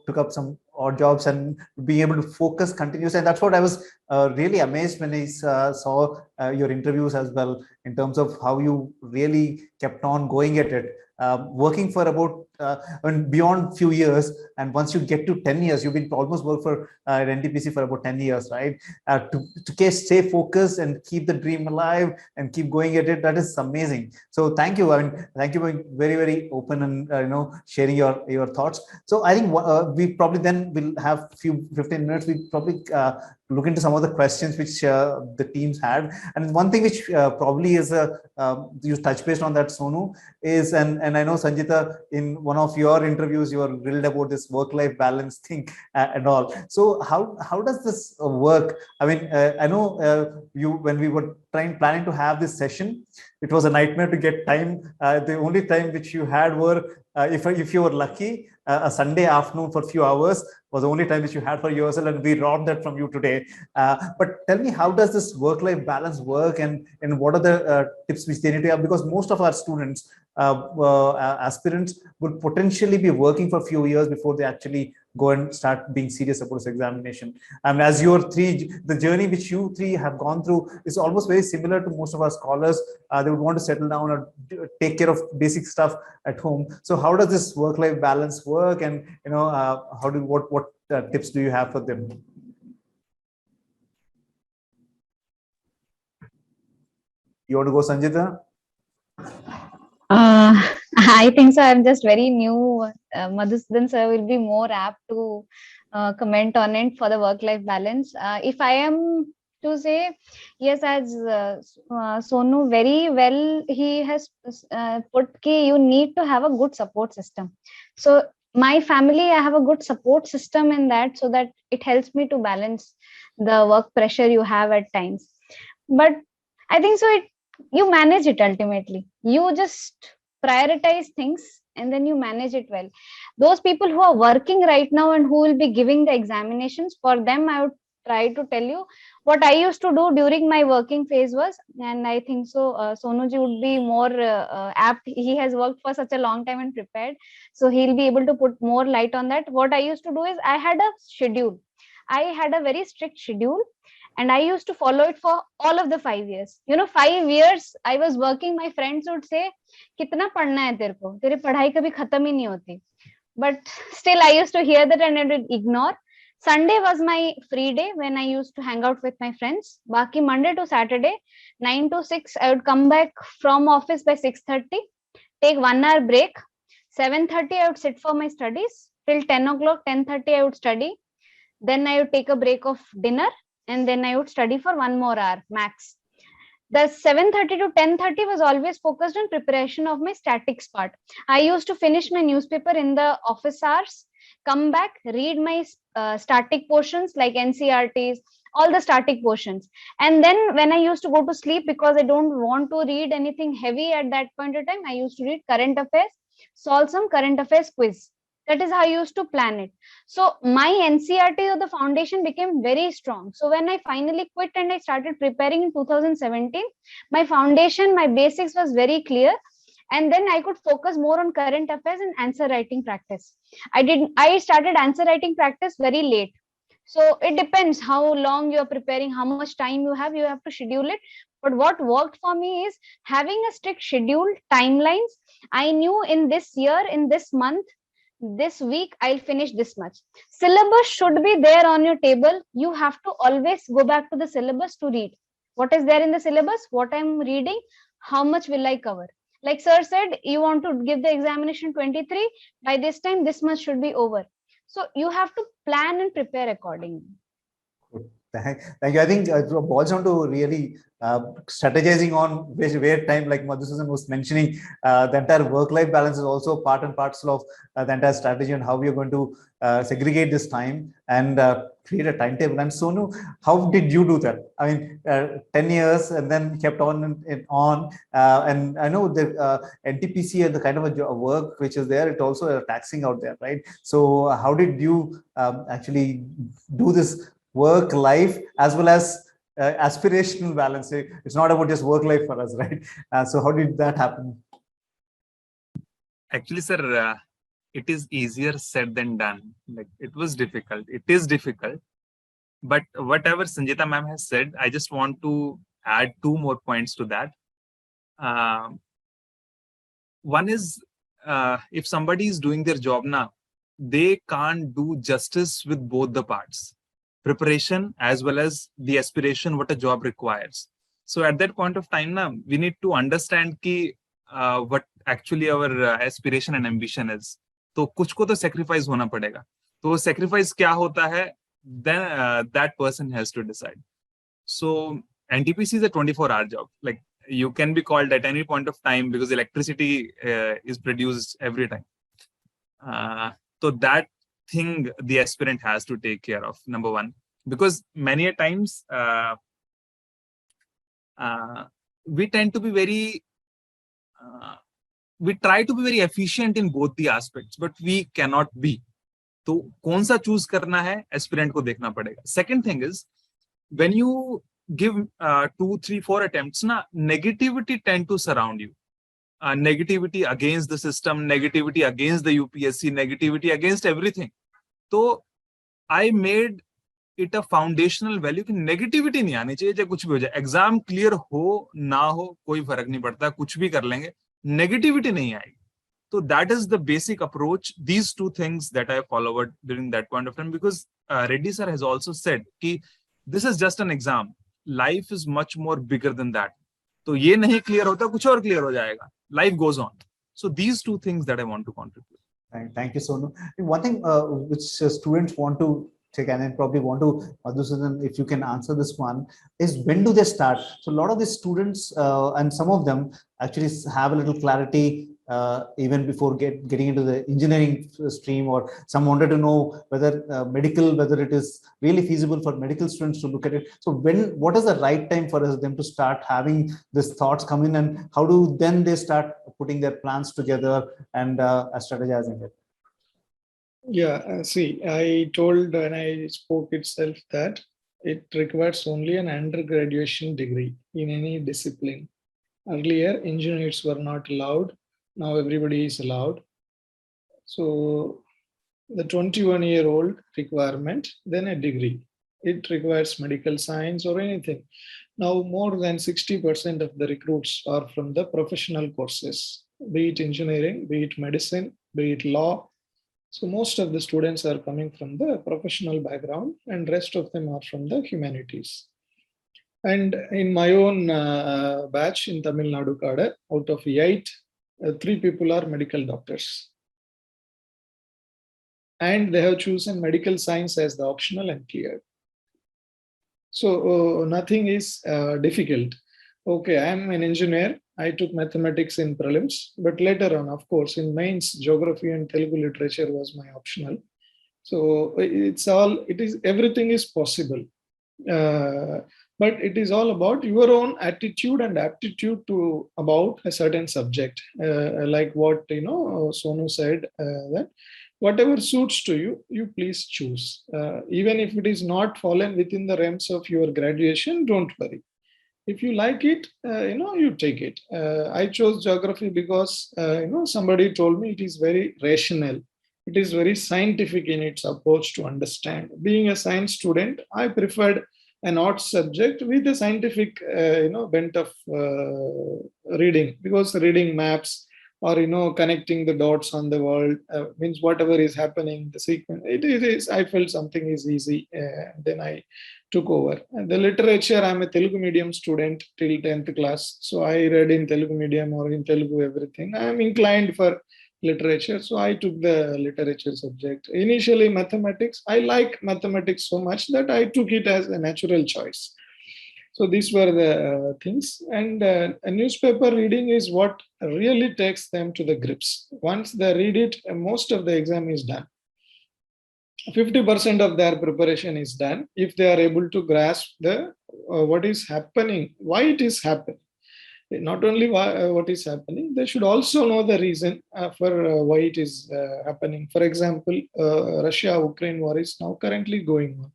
took up some odd jobs and being able to focus continuously. And that's what I was really amazed when I saw your interviews as well, in terms of how you really kept on going at it. Working for about beyond few years, and once you get to 10 years, you've been almost work for NTPC for about 10 years, right? To stay focused and keep the dream alive and keep going at it, that is amazing. So thank you. I mean, thank you for being very, very open and sharing your thoughts. So I think we probably then will have 15 minutes. We probably look into some of the questions which the teams had. And one thing which probably is you touched based on that, Sonu, is, and I know Sanjita, in one of your interviews, you were grilled about this work-life balance thing and all. So how does this work? I mean, I know when we were planning to have this session, it was a nightmare to get time. The only time which you had were, if you were lucky, a Sunday afternoon for a few hours was the only time which you had for yourself, and we robbed that from you today. But tell me, how does this work-life balance work, and what are the tips which they need to have? Because most of our students, aspirants, would potentially be working for a few years before they actually go and start being serious about this examination. And as the journey which you three have gone through is almost very similar to most of our scholars. They would want to settle down or take care of basic stuff at home. So how does this work-life balance work, and what tips do you have for them? You want to go, Sanjita? I think so. I'm just very new. Madhusudan sir will be more apt to comment on it for the work-life balance. If I am to say, yes, as Sonu very well, he has put ki you need to have a good support system. So my family, I have a good support system in that, so that it helps me to balance the work pressure you have at times. But I think so you manage it ultimately. You just prioritize things and then you manage it well. Those people who are working right now and who will be giving the examinations, for them, I would try to tell you what I used to do during my working phase was, and I think so Sonuji would be more apt. He has worked for such a long time and prepared, so he'll be able to put more light on that. What I used to do is I had a schedule. I had a very strict schedule, and I used to follow it for all of the 5 years. 5 years I was working. My friends would say, "Kitna padhna hai tere ko? Tere padhai kabhi khatam hi nahi hoti." But still, I used to hear that and I would ignore. Sunday was my free day when I used to hang out with my friends. Baki Monday to Saturday, 9 to 6, I would come back from office by 6:30, take 1 hour break. 7:30, I would sit for my studies till 10 o'clock, 10:30, I would study. Then I would take a break of dinner and then I would study for 1 more hour max. The 7:30 to 10:30 was always focused on preparation of my statics part. I used to finish my newspaper in the office hours, come back, read my static portions like NCRTs, all the static portions. And then when I used to go to sleep, because I don't want to read anything heavy at that point of time, I used to read current affairs, solve some current affairs quiz. That is how I used to plan it. So my NCRT of the foundation became very strong. So when I finally quit and I started preparing in 2017, my foundation, my basics was very clear. And then I could focus more on current affairs and answer writing practice. I started answer writing practice very late. So it depends how long you're preparing, how much time you have to schedule it. But what worked for me is having a strict schedule, timelines. I knew in this year, in this month, this week I'll finish this much. Syllabus should be there on your table. You have to always go back to the syllabus to read what is there in the syllabus, what I'm reading, how much will I cover. Like sir said, you want to give the examination 23, by this time this much should be over. So you have to plan and prepare accordingly. Thank you. I think it boils down to really strategizing on where time, like Madhusudan was mentioning, the entire work-life balance is also part and parcel of the entire strategy and how we are going to segregate this time and create a timetable. And Sonu, how did you do that? I mean, 10 years and then kept on and on. And I know the NTPC and the kind of a work which is there, it's also taxing out there, right? So how did you actually do this work life as well as aspirational balance? It's not about just work life for us, right? So how did that happen? Actually, sir, it is easier said than done. Like, it was difficult. It is difficult. But whatever Sanjita ma'am has said, I just want to add 2 more points to that. One is, if somebody is doing their job now, they can't do justice with both the parts. Preparation as well as the aspiration what a job requires. So at that point of time now, we need to understand ki, what actually our aspiration and ambition is. तो कुछ को तो sacrifice होना पड़ेगा. तो sacrifice क्या होता है? Then that person has to decide. So NTPC is a 24-hour job. Like, you can be called at any point of time because electricity is produced every time. So that thing the aspirant has to take care of, number one, because many a times we tend to be very we try to be very efficient in both the aspects, but we cannot be. तो कौन सा choose करना है, aspirant को देखना पड़ेगा. Second thing is, when you give 2, 3, 4 attempts, na, negativity tend to surround you. Negativity against the system, negativity against the UPSC, negativity against everything. So I made it a foundational value कि negativity नहीं आनी चाहिए, चाहे कुछ भी हो जाए. Exam clear हो ना हो कोई फर्क नहीं पड़ता, कुछ भी कर लेंगे, negativity नहीं आएगी. So that is the basic approach. These 2 things that I followed during that point of time, because Reddy sir has also said कि this is just an exam. Life is much more bigger than that. तो ये नहीं clear होता, कुछ और clear हो जाएगा. Life goes on. So these 2 things that I want to contribute. Thank you, Sonu. One thing which students want to take, and I probably want to, Madhusudan, if you can answer this one, is when do they start? So a lot of the students and some of them actually have a little clarity even before getting into the engineering stream, or some wanted to know whether medical, whether it is really feasible for medical students to look at it. So what is the right time for them to start having these thoughts come in, and how do then they start putting their plans together and strategizing it? Yeah, see, I told when I spoke itself that it requires only an undergraduation degree in any discipline. Earlier, engineers were not allowed. Now everybody is allowed. So the 21-year-old requirement, then a degree. It requires medical science or anything. Now more than 60% of the recruits are from the professional courses, be it engineering, be it medicine, be it law, So most of the students are coming from the professional background and rest of them are from the humanities. And in my own batch in Tamil Nadu cadre, out of 8, 3 people are medical doctors. And they have chosen medical science as the optional and cleared. So nothing is difficult. Okay, I'm an engineer. I took mathematics in prelims, but later on, of course, in mains, geography and Telugu literature was my optional. So everything is possible. But it is all about your own attitude and aptitude to about a certain subject. Like what Sonu said, that whatever suits to you, you please choose. Even if it is not fallen within the realms of your graduation, don't worry. If you like it, you take it. I chose geography because somebody told me it is very rational. It is very scientific in its approach to understand. Being a science student, I preferred an art subject with a scientific bent of reading, because reading maps or connecting the dots on the world means whatever is happening, the sequence, it is I felt something is easy, then I took over. And the literature, I'm a Telugu medium student till 10th class, so I read in Telugu medium or in Telugu everything. I'm inclined for literature, so I took the literature subject. Initially mathematics, I like mathematics so much that I took it as a natural choice. So these were the things. And a newspaper reading is what really takes them to the grips. Once they read it, most of the exam is done. 50% of their preparation is done if they are able to grasp the what is happening, why it is happening. Not only what is happening, they should also know the reason for why it is happening. For example, Russia-Ukraine war is now currently going on.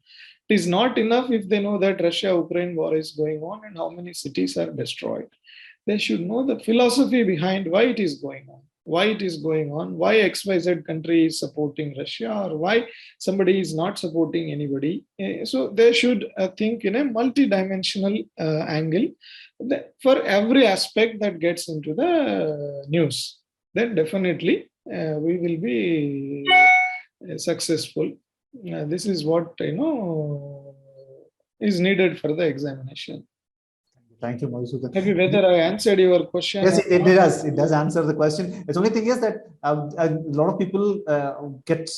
It is not enough if they know that Russia-Ukraine war is going on and how many cities are destroyed. They should know the philosophy behind why it is going on. Why it is going on, why XYZ country is supporting Russia, or why somebody is not supporting anybody. So they should think in a multi-dimensional angle for every aspect that gets into the news. Then definitely we will be successful. This is what is needed for the examination. Thank you, Madhusudan. Maybe whether I answered your question. Yes, it does. It does answer the question. The only thing is that a lot of people get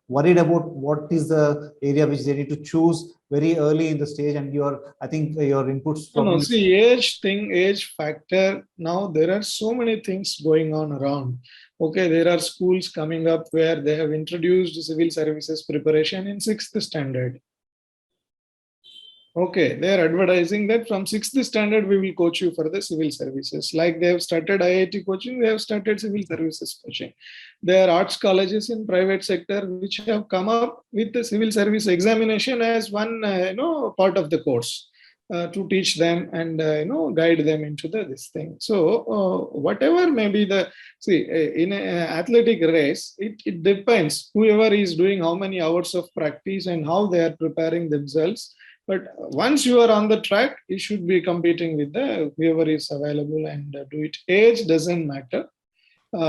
worried about what is the area which they need to choose very early in the stage. And I think your inputs. No, see, age factor. Now there are so many things going on around. Okay, there are schools coming up where they have introduced civil services preparation in 6th standard. Okay, they are advertising that from 6th standard, we will coach you for the civil services. Like they have started IIT coaching, they have started civil services coaching. There are arts colleges in private sector which have come up with the civil service examination as one part of the course to teach them and guide them into this thing. So whatever may be in an athletic race, it depends whoever is doing how many hours of practice and how they are preparing themselves. But once you are on the track, you should be competing with whoever is available and do it. Age doesn't matter.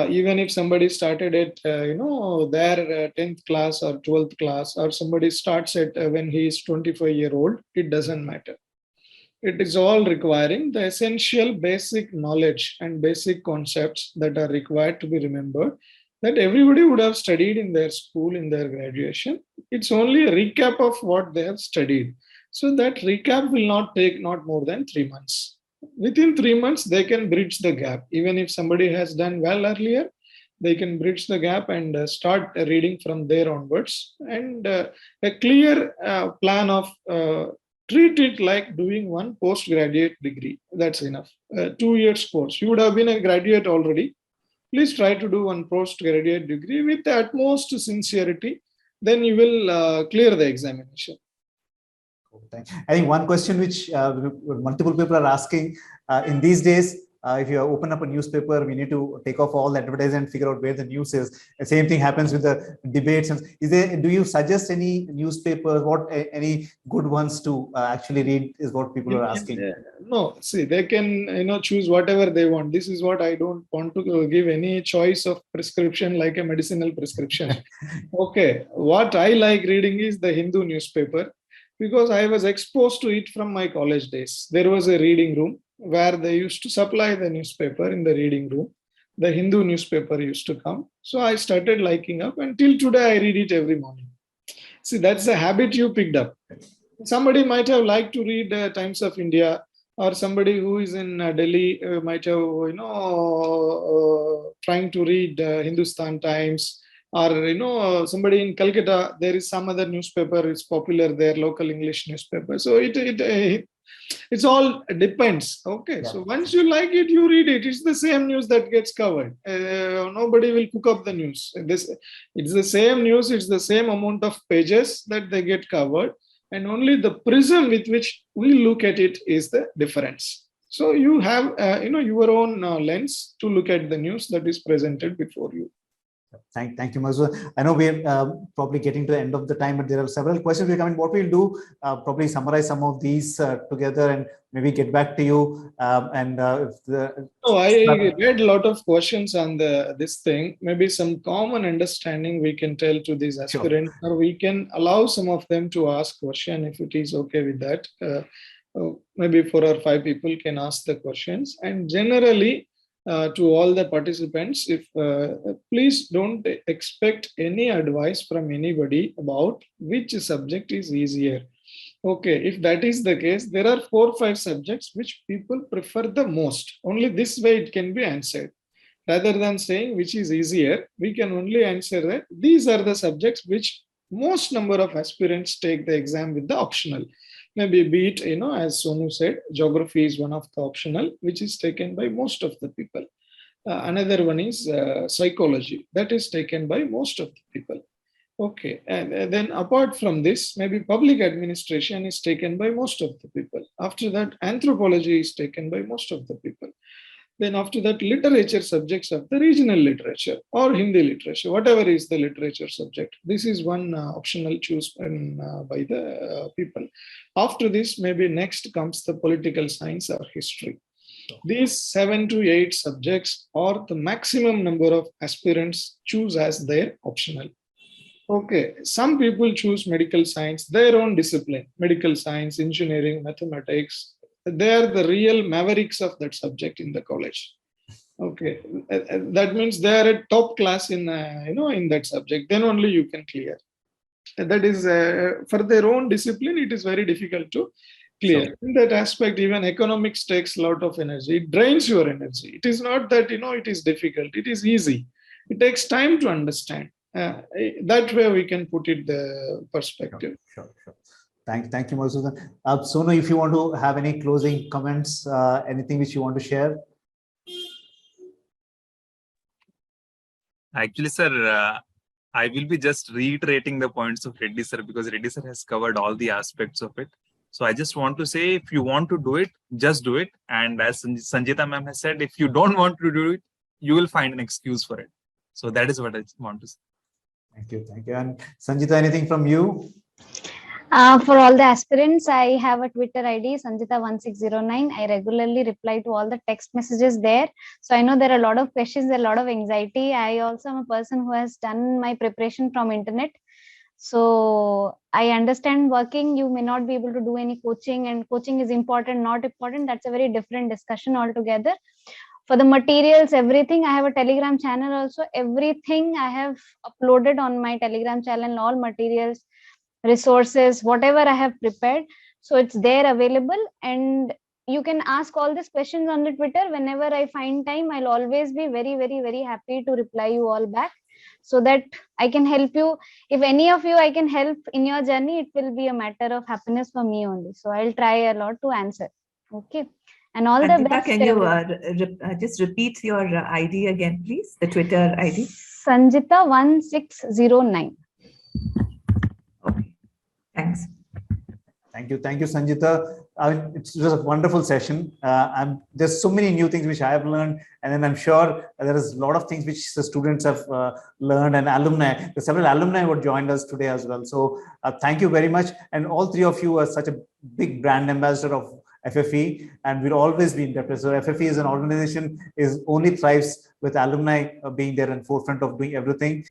Even if somebody started at their 10th class or 12th class, or somebody starts at when he is 25-year-old, it doesn't matter. It is all requiring the essential basic knowledge and basic concepts that are required to be remembered, that everybody would have studied in their school, in their graduation. It's only a recap of what they have studied. So that recap will not take more than 3 months. Within 3 months, they can bridge the gap. Even if somebody has done well earlier, they can bridge the gap and start reading from there onwards. And a clear plan of treat it like doing one postgraduate degree. That's enough. 2 years course. You would have been a graduate already. Please try to do one postgraduate degree with the utmost sincerity. Then you will clear the examination. I think one question which multiple people are asking in these days, if you open up a newspaper, we need to take off all the advertising and figure out where the news is. The same thing happens with the debates. Do you suggest any newspapers, any good ones to actually read is what people are asking? No, see, they can, choose whatever they want. This is what I don't want to give any choice of prescription like a medicinal prescription. Okay, what I like reading is the Hindu newspaper because I was exposed to it from my college days. There was a reading room where they used to supply the newspaper in the reading room. The Hindu newspaper used to come. So I started liking up, and till today I read it every morning. See, that's the habit you picked up. Somebody might have liked to read Times of India, or somebody who is in Delhi might have, trying to read Hindustan Times, or somebody in Calcutta, there is some other newspaper is popular there, local English newspaper. So it's all depends. Okay, yeah. So once you like it, you read it. It's the same news that gets covered. Nobody will cook up the news. It's the same news. It's the same amount of pages that they get covered. And only the prism with which we look at it is the difference. So you have, your own lens to look at the news that is presented before you. Thank you, Madhusudan. I know we're probably getting to the end of the time, but there are several questions coming. What we'll do, probably summarize some of these together and maybe get back to you. I read a lot of questions on this thing. Maybe some common understanding we can tell to these aspirants, sure. Or we can allow some of them to ask question if it is okay with that. Maybe 4 or 5 people can ask the questions, and generally, to all the participants, if please don't expect any advice from anybody about which subject is easier. Okay, if that is the case, there are 4 or 5 subjects which people prefer the most. Only this way it can be answered. Rather than saying which is easier, we can only answer that these are the subjects which most number of aspirants take the exam with the optional. Maybe be it, as Sonu said, geography is one of the optional, which is taken by most of the people. Another one is psychology. That is taken by most of the people. Okay. And then apart from this, maybe public administration is taken by most of the people. After that, anthropology is taken by most of the people. Then after that, literature subjects of the regional literature or Hindi literature, whatever is the literature subject. This is one optional chosen by the people. After this, maybe next comes the political science or history. These 7 to 8 subjects are the maximum number of aspirants choose as their optional. Okay, some people choose medical science, their own discipline, medical science, engineering, mathematics. They are the real mavericks of that subject in the college. Okay, that means they are a top class in in that subject. Then only you can clear. That is for their own discipline. It is very difficult to clear. Sure. In that aspect, even economics takes a lot of energy. It drains your energy. It is not that it is difficult. It is easy. It takes time to understand. That way we can put it the perspective. Sure. Thank you, Madhusudan. Sonu, if you want to have any closing comments, anything which you want to share? Actually, sir, I will be just reiterating the points of Reddy sir, because Reddy sir has covered all the aspects of it. So I just want to say, if you want to do it, just do it. And as Sanjita ma'am has said, if you don't want to do it, you will find an excuse for it. So that is what I want to say. Thank you. And Sanjita, anything from you? For all the aspirants, I have a Twitter ID, Sanjita1609. I regularly reply to all the text messages there. So I know there are a lot of questions, a lot of anxiety. I also am a person who has done my preparation from internet. So I understand working, you may not be able to do any coaching, and coaching is important, not important. That's a very different discussion altogether. For the materials, everything, I have a Telegram channel also. Everything I have uploaded on my Telegram channel, all materials, resources, whatever I have prepared. So it's there available, and you can ask all these questions on the Twitter. Whenever I find time, I'll always be very, very, very happy to reply you all back, so that I can help you. If any of you I can help in your journey, it will be a matter of happiness for me only. So I'll try a lot to answer. Okay. And all Sanjita, the best. Can you just repeat your ID again, please? The Twitter ID. Sanjita1609. Okay. Thanks. Thank you, Sanjita. It's just a wonderful session. There's so many new things which I have learned, and then I'm sure there is a lot of things which the students have learned, and alumni. There's several alumni who joined us today as well. So thank you very much, and all 3 of you are such a big brand ambassador of FFE, and we'll always be indebted. So FFE is an organization is only thrives with alumni being there in forefront of doing everything.